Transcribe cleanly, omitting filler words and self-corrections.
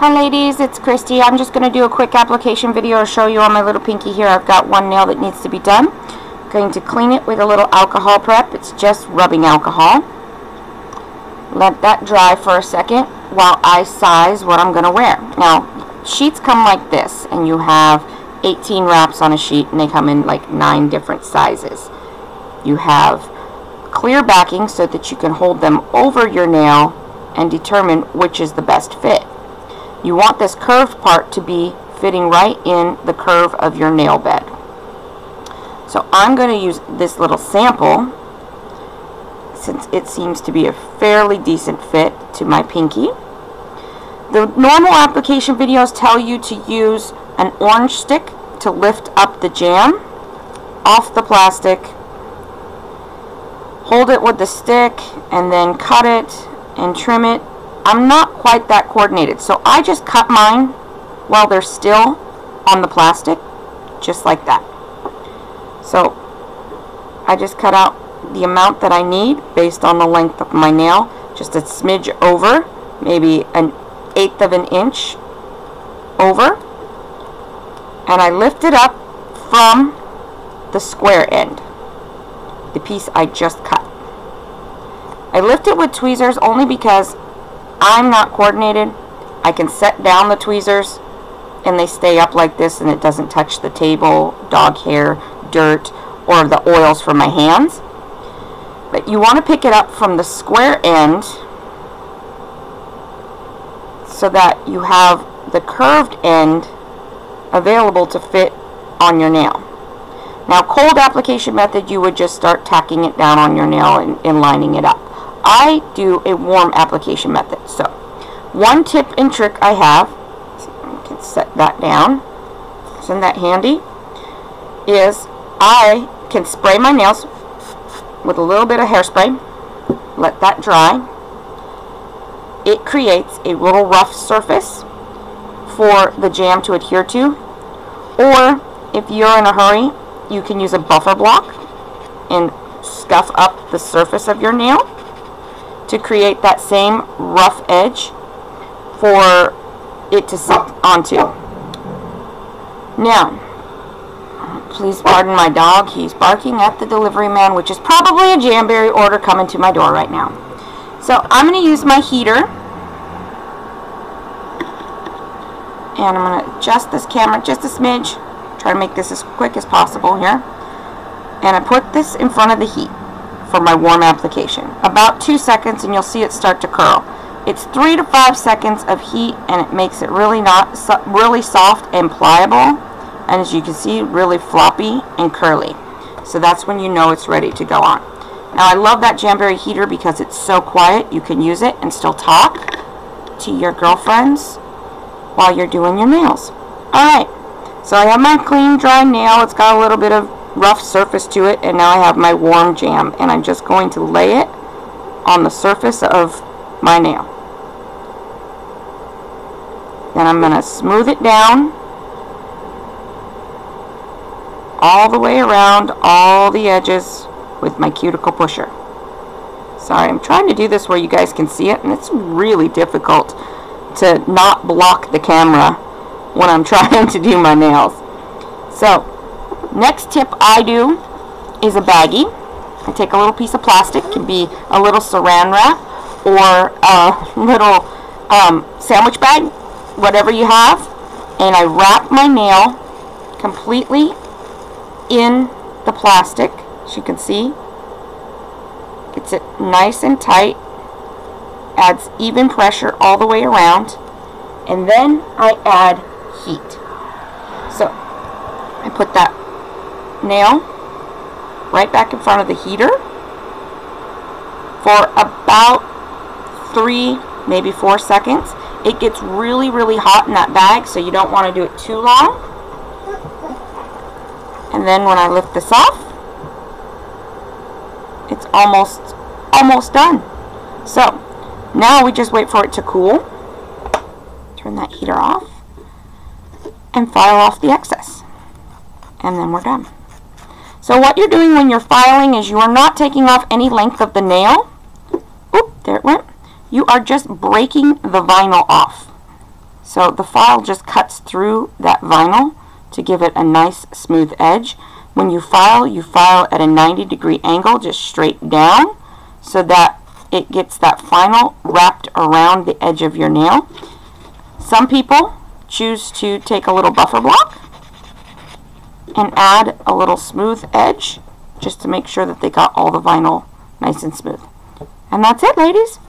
Hi ladies, it's Kristy. I'm just going to do a quick application video to show you on my little pinky here. I've got one nail that needs to be done. I'm going to clean it with a little alcohol prep. It's just rubbing alcohol. Let that dry for a second while I size what I'm going to wear. Now, sheets come like this, and you have 18 wraps on a sheet, and they come in like 9 different sizes. You have clear backing so that you can hold them over your nail and determine which is the best fit. You want this curved part to be fitting right in the curve of your nail bed. So I'm going to use this little sample since it seems to be a fairly decent fit to my pinky. The normal application videos tell you to use an orange stick to lift up the jam off the plastic, hold it with the stick, and then cut it and trim it. I'm not quite that coordinated, so I just cut mine while they're still on the plastic, just like that. So I just cut out the amount that I need based on the length of my nail, just a smidge over, maybe an 1/8 of an inch over, and I lift it up from the square end, the piece I just cut. I lift it with tweezers only because I'm not coordinated. I can set down the tweezers and they stay up like this and it doesn't touch the table, dog hair, dirt, or the oils from my hands. But you want to pick it up from the square end so that you have the curved end available to fit on your nail. Now, cold application method, you would just start tacking it down on your nail and lining it up. I do a warm application method. So, one tip and trick I have, I can set that down, isn't that handy, is I can spray my nails with a little bit of hairspray, let that dry. It creates a little rough surface for the jam to adhere to, or if you're in a hurry, you can use a buffer block and scuff up the surface of your nail to create that same rough edge for it to sit onto. Now, please pardon my dog. He's barking at the delivery man, which is probably a Jamberry order coming to my door right now. So I'm going to use my heater, and I'm going to adjust this camera just a smidge. Try to make this as quick as possible here. And I put this in front of the heat for my warm application. About 2 seconds and you'll see it start to curl. It's 3 to 5 seconds of heat and it makes it really soft and pliable, and as you can see, really floppy and curly. So that's when you know it's ready to go on. Now, I love that Jamberry heater because it's so quiet. You can use it and still talk to your girlfriends while you're doing your nails. Alright, so I have my clean dry nail. It's got a little bit of rough surface to it, and now I have my warm jam, and I'm just going to lay it on the surface of my nail. Then I'm going to smooth it down all the way around all the edges with my cuticle pusher. Sorry, I'm trying to do this where you guys can see it, and it's really difficult to not block the camera when I'm trying to do my nails. So, next tip I do is a baggie. I take a little piece of plastic, it can be a little saran wrap or a little sandwich bag, whatever you have, and I wrap my nail completely in the plastic. As you can see, it's nice and tight, adds even pressure all the way around, and then I add heat. So I put that nail right back in front of the heater for about 3, maybe 4 seconds. It gets really, really hot in that bag, so you don't want to do it too long. And then when I lift this off, it's almost done. So now we just wait for it to cool. Turn that heater off and file off the excess, and then we're done. So what you're doing when you're filing is you are not taking off any length of the nail. Oop, there it went. You are just breaking the vinyl off. So the file just cuts through that vinyl to give it a nice smooth edge. When you file at a 90-degree angle, just straight down, so that it gets that final wrapped around the edge of your nail. Some people choose to take a little buffer block and add a little smooth edge just to make sure that they got all the vinyl nice and smooth. And that's it, ladies.